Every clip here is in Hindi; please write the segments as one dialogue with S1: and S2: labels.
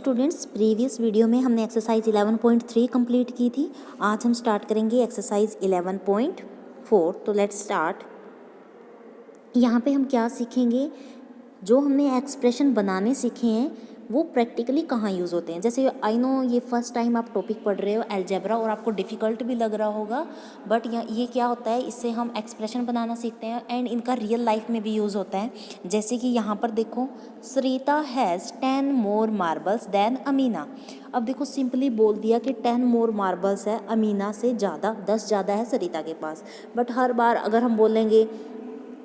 S1: स्टूडेंट्स, प्रीवियस वीडियो में हमने एक्सरसाइज 11.3 कंप्लीट की थी। आज हम स्टार्ट करेंगे एक्सरसाइज 11.4। तो लेट्स स्टार्ट। यहाँ पे हम क्या सीखेंगे, जो हमने एक्सप्रेशन बनाने सीखे हैं वो प्रैक्टिकली कहाँ यूज़ होते हैं। जैसे आई नो ये फर्स्ट टाइम आप टॉपिक पढ़ रहे हो अलजेब्रा और आपको डिफ़िकल्ट भी लग रहा होगा, बट ये क्या होता है, इससे हम एक्सप्रेशन बनाना सीखते हैं एंड इनका रियल लाइफ में भी यूज़ होता है। जैसे कि यहाँ पर देखो, Sarita has 10 more marbles than Amina. अब देखो सिंपली बोल दिया कि 10 मोर मार्बल्स है, अमीना से ज़्यादा 10 ज़्यादा है सरिता के पास। बट हर बार अगर हम बोलेंगे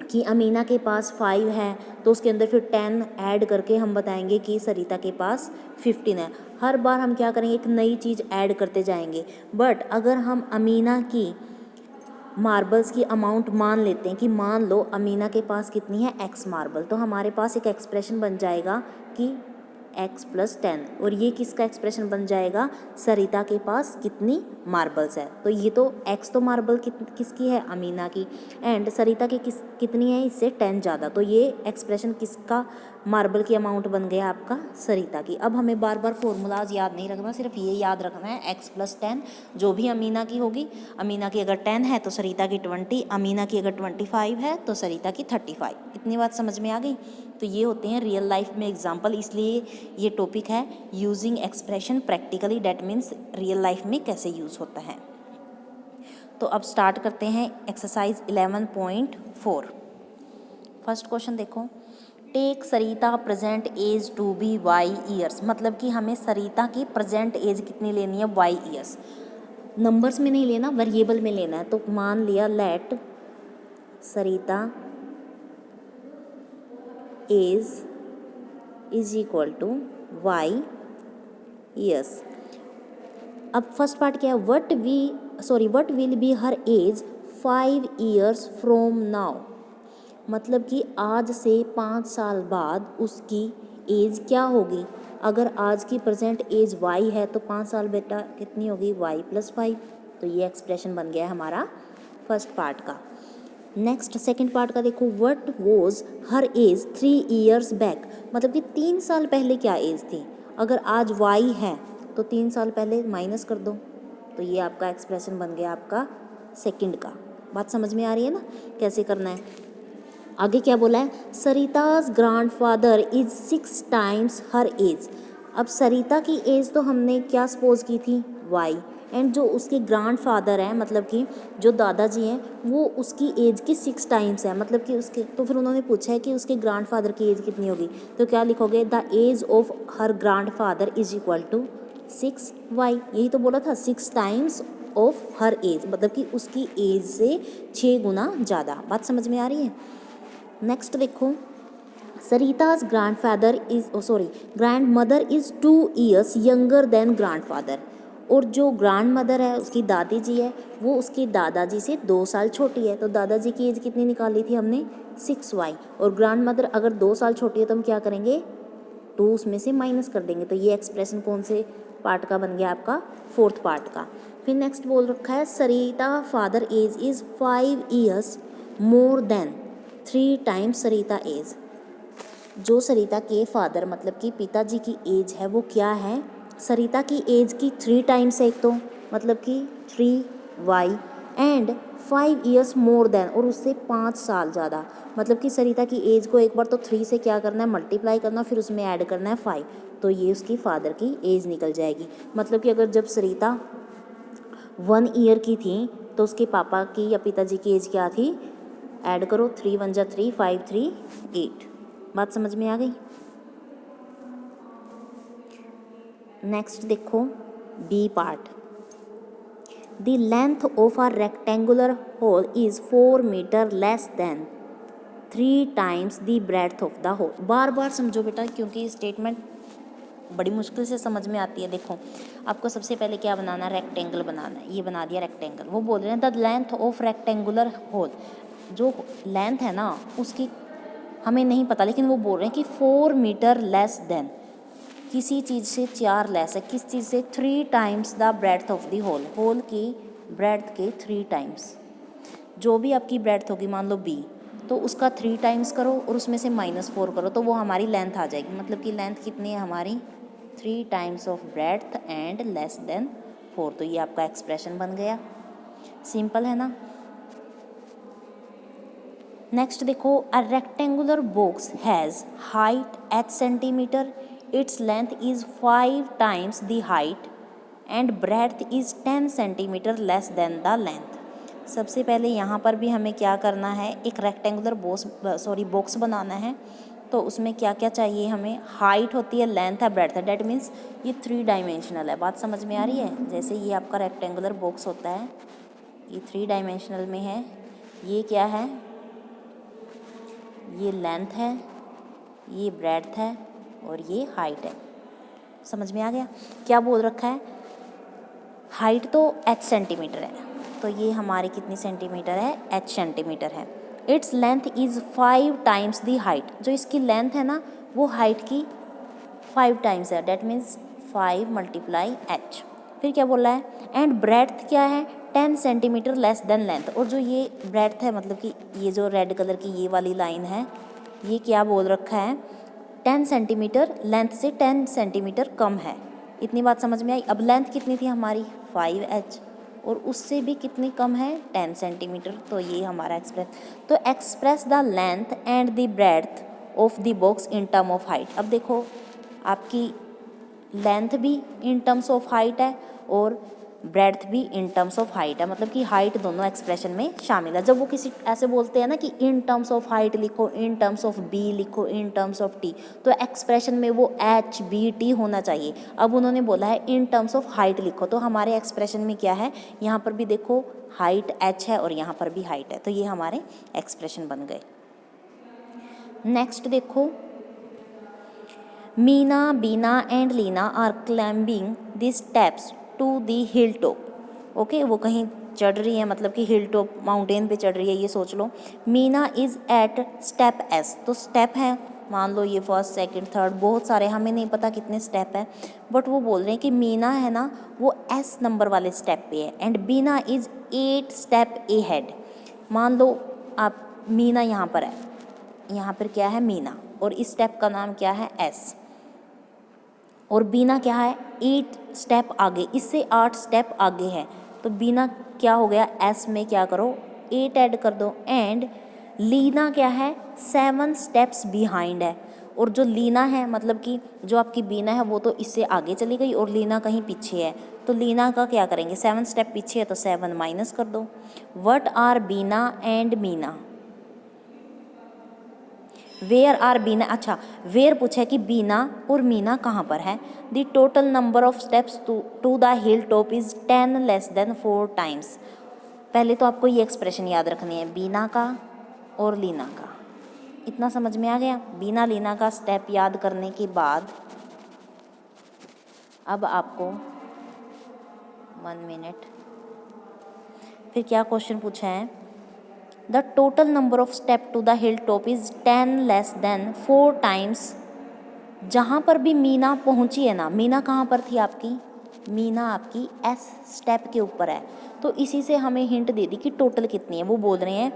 S1: कि अमीना के पास 5 है तो उसके अंदर फिर 10 ऐड करके हम बताएंगे कि सरिता के पास 15 है। हर बार हम क्या करेंगे, एक नई चीज़ ऐड करते जाएंगे। बट अगर हम अमीना की मार्बल्स की अमाउंट मान लेते हैं कि मान लो अमीना के पास कितनी है x मार्बल, तो हमारे पास एक एक्सप्रेशन बन जाएगा कि x + 10। और ये किसका एक्सप्रेशन बन जाएगा, सरिता के पास कितनी मार्बल्स है। तो ये तो x तो मार्बल किसकी है, अमीना की, एंड सरिता की कितनी है, इससे 10 ज़्यादा। तो ये एक्सप्रेशन किसका मार्बल की अमाउंट बन गया, आपका सरिता की। अब हमें बार बार फॉर्मूलाज याद नहीं रखना, सिर्फ ये याद रखना है x + 10 जो भी अमीना की होगी। अमीना की अगर 10 है तो सरिता की 20, अमीना की अगर 25 है तो सरिता की 35। इतनी बात समझ में आ गई। तो ये होते हैं रियल लाइफ में एग्जाम्पल, इसलिए ये टॉपिक है using expression practically, that means real life में कैसे यूज़ होता है। तो अब स्टार्ट करते हैं एक्सरसाइज 11.4। फर्स्ट क्वेश्चन देखो, take Sarita present age to be y years. मतलब कि हमें सरिता की प्रेजेंट एज कितनी लेनी है, y ईयर्स। नंबर्स में नहीं लेना, वेरिएबल में लेना है। तो मान लिया let Sarita age is equal to y years. अब फर्स्ट पार्ट क्या है, what will be her age 5 years from now. मतलब कि आज से 5 साल बाद उसकी एज क्या होगी। अगर आज की प्रेजेंट एज y है तो 5 साल बेटा कितनी होगी, y + 5। तो ये एक्सप्रेशन बन गया है हमारा फर्स्ट पार्ट का। नेक्स्ट सेकंड पार्ट का देखो, what was her age 3 years back. मतलब कि 3 साल पहले क्या एज थी। अगर आज y है तो 3 साल पहले माइनस कर दो, तो ये आपका एक्सप्रेशन बन गया आपका सेकंड का। बात समझ में आ रही है ना, कैसे करना है। आगे क्या बोला है, Sarita's grandfather is 6 times her age. अब सरिता की एज तो हमने क्या सपोज की थी, y, एंड जो उसके ग्रैंडफादर हैं मतलब कि जो दादाजी हैं वो उसकी एज की 6 टाइम्स है। मतलब कि उसके, तो फिर उन्होंने पूछा है कि उसके ग्रैंडफादर की एज कितनी होगी। तो क्या लिखोगे, the age of her grandfather is equal to 6y। यही तो बोला था, 6 टाइम्स ऑफ हर एज, मतलब कि उसकी एज से 6 गुना ज़्यादा। बात समझ में आ रही है। नेक्स्ट देखो, Sarita's grand mother is 2 years younger than grandfather. और जो ग्रैंड मदर है उसकी दादी जी है वो उसके दादाजी से 2 साल छोटी है। तो दादाजी की एज कितनी निकाली थी हमने, 6y। और ग्रैंड मदर अगर 2 साल छोटी है तो हम क्या करेंगे, 2 उसमें से माइनस कर देंगे। तो ये एक्सप्रेशन कौन से पार्ट का बन गया, आपका फोर्थ पार्ट का। फिर नेक्स्ट बोल रखा है, Sarita father age is 5 years more than 3 times Sarita age. जो सरिता के फादर मतलब कि पिताजी की एज है वो क्या है, सरिता की एज की 3 टाइम्स है एक तो, मतलब कि 3y and 5 years more then, और उससे 5 साल ज़्यादा। मतलब कि सरिता की एज को एक बार तो 3 से क्या करना है, मल्टीप्लाई करना, फिर उसमें ऐड करना है 5। तो ये उसकी फादर की एज निकल जाएगी। मतलब कि अगर जब सरिता 1 ईयर की थी तो उसके पापा की या पिताजी की एज क्या थी, ऐड करो, 3 × 1 = 3, 5 × 3 = 8। बात समझ में आ गई। नेक्स्ट देखो B part, the length of a rectangular hole is 4 metres less than 3 times the breadth of the hole. बार बार समझो बेटा, क्योंकि स्टेटमेंट बड़ी मुश्किल से समझ में आती है। देखो आपको सबसे पहले क्या बनाना है, रेक्टेंगल बनाना है। ये बना दिया रेक्टेंगल। वो बोल रहे हैं the length of rectangular hole, जो लेंथ है ना उसकी हमें नहीं पता, लेकिन वो बोल रहे हैं कि 4 मीटर लेस देन, किसी चीज़ से 4 लेस है, किस चीज़ से, 3 times the breadth of the hole, hole की ब्रेड्थ के 3 टाइम्स। जो भी आपकी ब्रेड्थ होगी, मान लो b, तो उसका 3 टाइम्स करो और उसमें से -4 करो तो वो हमारी लेंथ आ जाएगी। मतलब कि लेंथ कितनी है हमारी, 3 times of breadth and less than 4। तो ये आपका एक्सप्रेशन बन गया। सिंपल है ना। नेक्स्ट देखो, a rectangular box has height h centimetre, its length is 5 times the height and breadth is 10 centimetre less than the length. सबसे पहले यहाँ पर भी हमें क्या करना है, एक रेक्टेंगुलर बॉक्स बनाना है। तो उसमें क्या क्या चाहिए हमें, हाइट होती है, लेंथ है, ब्रेड्थ है, डेट मीन्स ये 3 डायमेंशनल है। बात समझ में आ रही है। जैसे ये आपका रेक्टेंगुलर बॉक्स होता है, ये 3 डायमेंशनल में है। ये क्या है, ये लेंथ है, ये ब्रेड्थ है और ये हाइट है। समझ में आ गया। क्या बोल रखा है, हाइट तो h सेंटीमीटर है, तो ये हमारी कितनी सेंटीमीटर है, h सेंटीमीटर है। Its length is 5 times the height, जो इसकी लेंथ है ना वो हाइट की 5 टाइम्स है, डेट मीन्स 5 मल्टीप्लाई h। फिर क्या बोला है, एंड ब्रेड्थ क्या है, 10 सेंटीमीटर लेस देन लेंथ। और जो ये ब्रेड्थ है, मतलब कि ये जो रेड कलर की ये वाली लाइन है, ये क्या बोल रखा है, 10 सेंटीमीटर लेंथ से 10 सेंटीमीटर कम है। इतनी बात समझ में आई। अब लेंथ कितनी थी हमारी 5h और उससे भी कितनी कम है 10 सेंटीमीटर। तो ये हमारा express the length and the breadth of the box in term of height. अब देखो आपकी लेंथ भी इन टर्म्स ऑफ हाइट है और ब्रेड्थ भी इन टर्म्स ऑफ हाइट है, मतलब कि हाइट दोनों एक्सप्रेशन में शामिल है। जब वो किसी ऐसे बोलते हैं ना कि इन टर्म्स ऑफ हाइट लिखो, इन टर्म्स ऑफ बी लिखो, इन टर्म्स ऑफ टी, तो एक्सप्रेशन में वो एच बी टी होना चाहिए। अब उन्होंने बोला है इन टर्म्स ऑफ हाइट लिखो, तो हमारे एक्सप्रेशन में क्या है, यहाँ पर भी देखो हाइट एच है और यहाँ पर भी हाइट है, तो ये हमारे एक्सप्रेशन बन गए। नेक्स्ट देखो, Meena, Beena and Leena are climbing the steps to the hill top. Okay, वो कहीं चढ़ रही है, मतलब कि हिल टॉप माउंटेन पे चढ़ रही है, ये सोच लो। Meena is at step S, तो स्टेप है, मान लो ये फर्स्ट सेकंड थर्ड बहुत सारे, हमें नहीं पता कितने स्टेप है, बट वो बोल रहे हैं कि मीना है ना वो एस नंबर वाले स्टेप पे है and Beena is 8 step ahead. मान लो आप मीना यहाँ पर है, यहाँ पर क्या है मीना, और इस स्टेप का नाम क्या है एस, और बीना क्या है 8 स्टेप आगे, इससे 8 स्टेप आगे है, तो बीना क्या हो गया, एस में क्या करो 8 ऐड कर दो। एंड लीना क्या है 7 स्टेप्स बिहाइंड है, और जो लीना है मतलब कि जो आपकी बीना है वो तो इससे आगे चली गई और लीना कहीं पीछे है, तो लीना का क्या करेंगे, 7 स्टेप पीछे है तो 7 माइनस कर दो। What are Beena and Meena, where are Beena, अच्छा वेयर पूछा है कि बीना और मीना कहाँ पर है। The total number of steps to the hill top is 10 less than 4 times. पहले तो आपको ये एक्सप्रेशन याद रखनी है, बीना का और लीना का। इतना समझ में आ गया। बीना लीना का स्टेप याद करने के बाद अब आपको 1 मिनट, फिर क्या क्वेश्चन पूछा है, the total number of step to the hill top is 10 less than 4 times. जहाँ पर भी मीना पहुँची है ना, मीना कहाँ पर थी आपकी, मीना आपकी एस स्टेप के ऊपर है, तो इसी से हमें हिंट दे दी कि टोटल कितनी है। वो बोल रहे हैं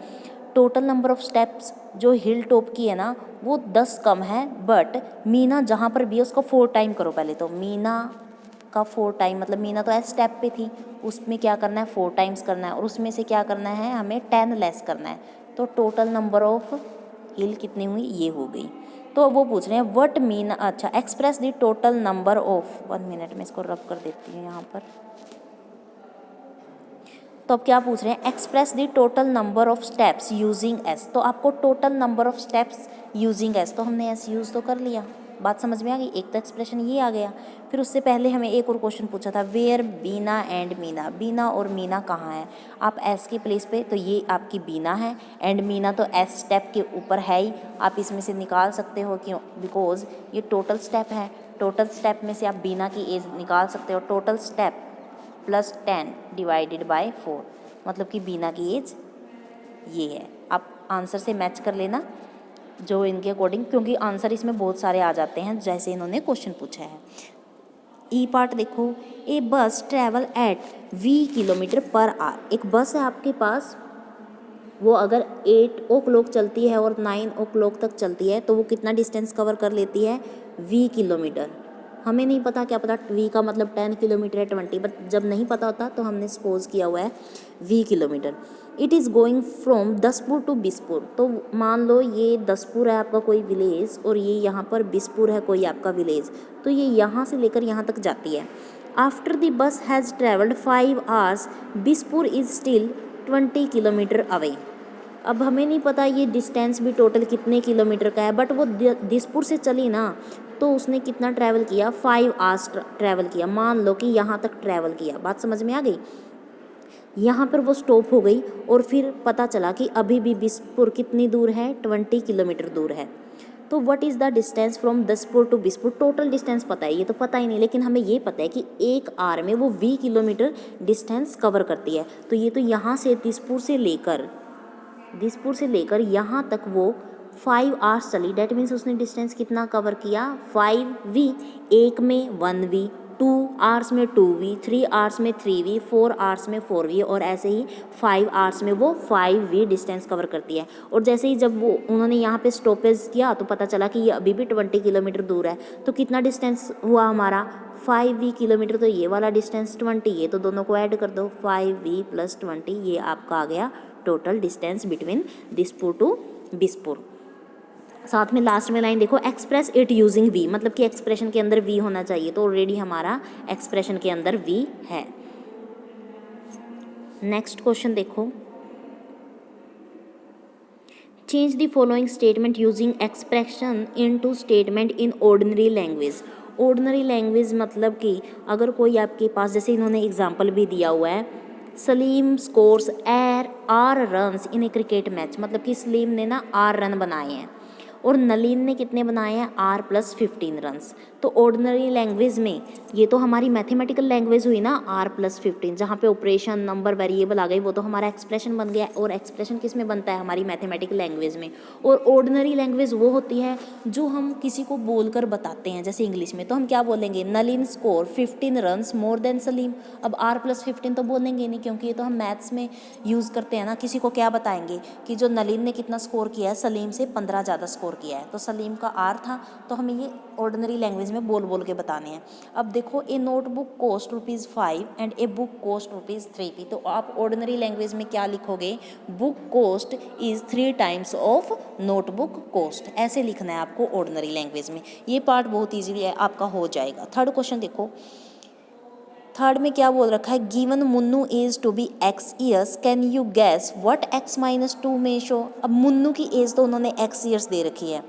S1: टोटल नंबर ऑफ स्टेप्स जो हिल टॉप की है ना वो 10 कम है, बट मीना जहाँ पर भी है उसको 4 टाइम करो। पहले तो मीना का 4 टाइम, मतलब मीना तो एस स्टेप पे थी, उसमें क्या करना है 4 टाइम्स करना है, और उसमें से क्या करना है हमें 10 लेस करना है, तो टोटल नंबर ऑफ हिल कितनी हुई, ये हो गई। तो वो पूछ रहे हैं व्हाट मीना, अच्छा express the total number of, 1 minute में इसको रब कर देती हूँ यहाँ पर। तो अब क्या पूछ रहे हैं, express the total number of steps using S, तो आपको total number of steps using S, तो हमने एस यूज़ तो कर लिया, बात समझ में आ गई। एक तो एक्सप्रेशन ये आ गया, फिर उससे पहले हमें एक और क्वेश्चन पूछा था, वेयर बीना एंड मीना, बीना और मीना कहाँ है। आप एस के प्लेस पे, तो ये आपकी बीना है एंड मीना तो एस स्टेप के ऊपर है ही, आप इसमें से निकाल सकते हो क्यों, बिकॉज ये टोटल स्टेप है, टोटल स्टेप में से आप बीना की एज निकाल सकते हो, total step plus 10 divided by 4, मतलब कि बीना की एज ये है। आप आंसर से मैच कर लेना जो इनके अकॉर्डिंग, क्योंकि आंसर इसमें बहुत सारे आ जाते हैं जैसे इन्होंने क्वेश्चन पूछा है। ई पार्ट देखो, ए बस travel at v kilometre per hour, एक बस है आपके पास, वो अगर 8 o'clock चलती है और 9 o'clock तक चलती है तो वो कितना डिस्टेंस कवर कर लेती है, v किलोमीटर। हमें नहीं पता, क्या पता v का मतलब 10 किलोमीटर है 20, बट जब नहीं पता होता तो हमने सपोज किया हुआ है v kilometre. It is going from Daspur to Bispur, तो मान लो ये दसपुर है आपका कोई विलेज और ये यहाँ पर बिसपुर है कोई आपका विलेज, तो ये यहाँ से लेकर यहाँ तक जाती है। After the bus has travelled 5 hours Bispur is still 20 kilometres away. अब हमें नहीं पता ये डिस्टेंस भी टोटल कितने किलोमीटर का है, बट वो दिसपुर से चली ना, तो उसने कितना ट्रैवल किया, 5 आवर्स ट्रैवल किया। मान लो कि यहाँ तक ट्रैवल किया, बात समझ में आ गई। यहाँ पर वो स्टॉप हो गई और फिर पता चला कि अभी भी बिसपुर कितनी दूर है, 20 किलोमीटर दूर है। तो what is the distance from Daspur to Bispur, total distance पता है, ये तो पता ही नहीं, लेकिन हमें ये पता है कि 1 आवर में वो 20 किलोमीटर डिस्टेंस कवर करती है। तो ये तो यहाँ से दिसपुर से लेकर यहाँ तक वो 5 आवर्स चली, डैट मीन्स उसने डिस्टेंस कितना कवर किया, 5v। 1 में 1v, 2 आवर्स में 2v, 3 आवर्स में 3v, 4 आवर्स में 4v, और ऐसे ही 5 आवर्स में वो 5v डिस्टेंस कवर करती है। और जैसे ही जब वो उन्होंने यहाँ पे स्टॉपेज किया तो पता चला कि ये अभी भी 20 किलोमीटर दूर है। तो कितना डिस्टेंस हुआ हमारा, 5v किलोमीटर, तो ये वाला डिस्टेंस 20, ये तो दोनों को ऐड कर दो, 5v + 20, ये आपका आ गया total distance between Dispur to Bispur. साथ में लास्ट में लाइन देखो, एक्सप्रेस इट यूजिंग v, मतलब कि एक्सप्रेशन के अंदर v होना चाहिए, तो ऑलरेडी हमारा एक्सप्रेशन के अंदर v है। नेक्स्ट क्वेश्चन देखो, change the following statement using expression into statement in ordinary language. Ordinary language मतलब कि अगर कोई आपके पास, जैसे इन्होंने एग्जाम्पल भी दिया हुआ है, Salim scores r runs in a cricket match, मतलब कि सलीम ने ना 8 रन बनाए हैं और नलीन ने कितने बनाए हैं, r + 15 रन्स। तो ऑर्डिनरी लैंग्वेज में ये तो हमारी मैथमेटिकल लैंग्वेज हुई ना, r + 15, जहाँ पे ऑपरेशन नंबर वेरिएबल आ गई, वो तो हमारा एक्सप्रेशन बन गया। और एक्सप्रेशन किस में बनता है, हमारी मैथमेटिकल लैंग्वेज में। और ऑर्डिनरी लैंग्वेज वो होती है जो हम किसी को बोलकर बताते हैं, जैसे इंग्लिश में तो हम क्या बोलेंगे, Nalin score 15 runs more than Salim. अब r + 15 तो बोलेंगे नहीं, क्योंकि ये तो हम मैथ्स में यूज़ करते हैं ना। किसी को क्या बताएंगे कि जो नलीन ने कितना स्कोर किया है, सलीम से 15 ज़्यादा स्कोर किया है, तो सलीम का r था, तो हमें ये ऑर्डिनरी लैंग्वेज में बोल बोल के बताने हैं। अब देखो, a notebook cost ₹5 and a book cost ₹3p, तो आप ऑर्डिनरी लैंग्वेज में क्या लिखोगे, book cost is 3 times of notebook cost, ऐसे लिखना है आपको ऑर्डिनरी लैंग्वेज में। ये पार्ट बहुत ईजीली आपका हो जाएगा। थर्ड क्वेश्चन देखो, थर्ड में क्या बोल रखा है, given Munnu age to be x years, can you guess what x - 2 में शो। अब मुन्नू की एज तो उन्होंने x ईयर्स दे रखी है,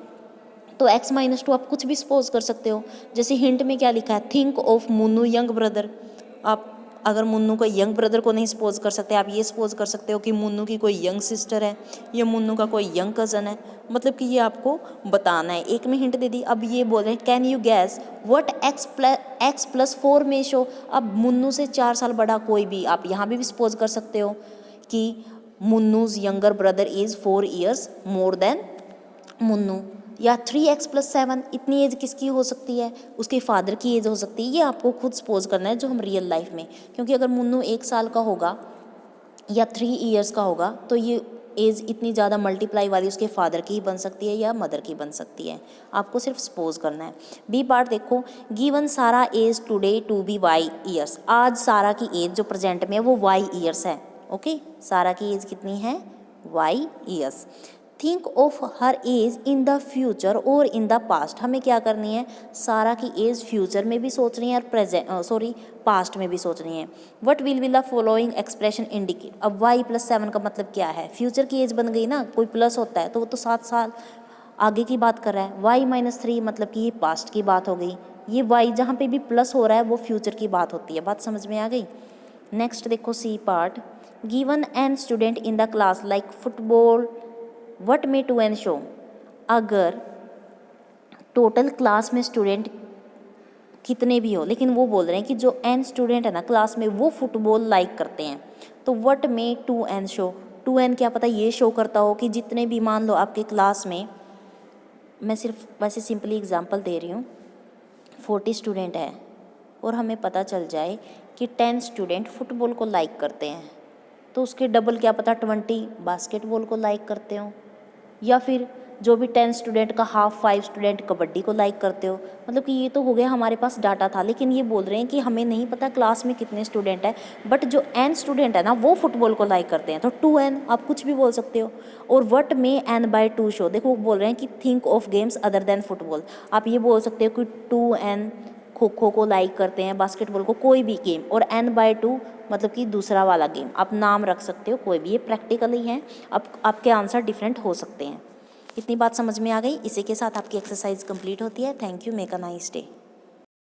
S1: तो x - 2 आप कुछ भी सपोज कर सकते हो। जैसे हिंट में क्या लिखा है, think of Munnu young brother. आप अगर मुन्नू को यंग ब्रदर को नहीं सपोज कर सकते, आप ये सपोज कर सकते हो कि मुन्नू की कोई यंग सिस्टर है या मुन्नू का कोई यंग कज़न है, मतलब कि ये आपको बताना है। एक में हिंट दे दी। अब ये बोल रहे हैं, can you guess what x + 4 में शो। अब मुन्नू से 4 साल बड़ा कोई भी, आप यहाँ भी सपोज कर सकते हो कि Munnu's younger brother is 4 years more than Munnu, या 3x + 7, इतनी एज किसकी हो सकती है, उसके फादर की एज हो सकती है। ये आपको खुद सपोज करना है, जो हम रियल लाइफ में, क्योंकि अगर मुन्नू 1 साल का होगा या 3 ईयर्स का होगा, तो ये एज इतनी ज़्यादा मल्टीप्लाई वाली उसके फादर की ही बन सकती है या मदर की बन सकती है। आपको सिर्फ सपोज करना है। बी पार्ट देखो, given Sara age today to be y years, आज सारा की एज जो प्रेजेंट में है वो y ईयर्स है। ओके, सारा की एज कितनी है, y years. Think of her age in the future और इन द पास्ट, हमें क्या करनी है, सारा की एज फ्यूचर में भी सोच रही है और पास्ट में भी सोच रही है। What will be the following expression indicate. अब y + 7 का मतलब क्या है, फ्यूचर की एज बन गई ना, कोई प्लस होता है तो वो तो 7 साल आगे की बात कर रहा है। y - 3 मतलब कि ये पास्ट की बात हो गई। ये y जहाँ पे भी प्लस हो रहा है वो फ्यूचर की बात होती है। बात समझ में आ गई। नेक्स्ट देखो c part, given n student in the class like football what may two n show. अगर टोटल क्लास में स्टूडेंट कितने भी हो, लेकिन वो बोल रहे हैं कि जो एन स्टूडेंट है ना क्लास में वो फुटबॉल लाइक करते हैं, तो what may two n show. Two n क्या पता ये शो करता हो कि जितने भी, मान लो आपके क्लास में, मैं सिर्फ वैसे सिंपली एग्जांपल दे रही हूँ, 40 स्टूडेंट है और हमें पता चल जाए कि 10 स्टूडेंट फुटबॉल को लाइक करते हैं, तो उसके डबल क्या पता 20 बास्केटबॉल को लाइक करते हो, या फिर जो भी 10 स्टूडेंट का हाफ, 5 स्टूडेंट कबड्डी को लाइक करते हो। मतलब कि ये तो हो गया हमारे पास डाटा था, लेकिन ये बोल रहे हैं कि हमें नहीं पता क्लास में कितने स्टूडेंट हैं, बट जो n स्टूडेंट है ना वो फुटबॉल को लाइक करते हैं, तो 2n आप कुछ भी बोल सकते हो। और व्हाट मे n/2 शो, देखो वो बोल रहे हैं कि think of games other than football, आप ये बोल सकते हो कि 2n खो खो को लाइक करते हैं, बास्केटबॉल को, कोई भी गेम, और n/2 मतलब कि दूसरा वाला गेम, आप नाम रख सकते हो कोई भी, ये प्रैक्टिकल ही है। अब आपके आंसर डिफरेंट हो सकते हैं। इतनी बात समझ में आ गई। इसी के साथ आपकी एक्सरसाइज कंप्लीट होती है। Thank you, make a nice day.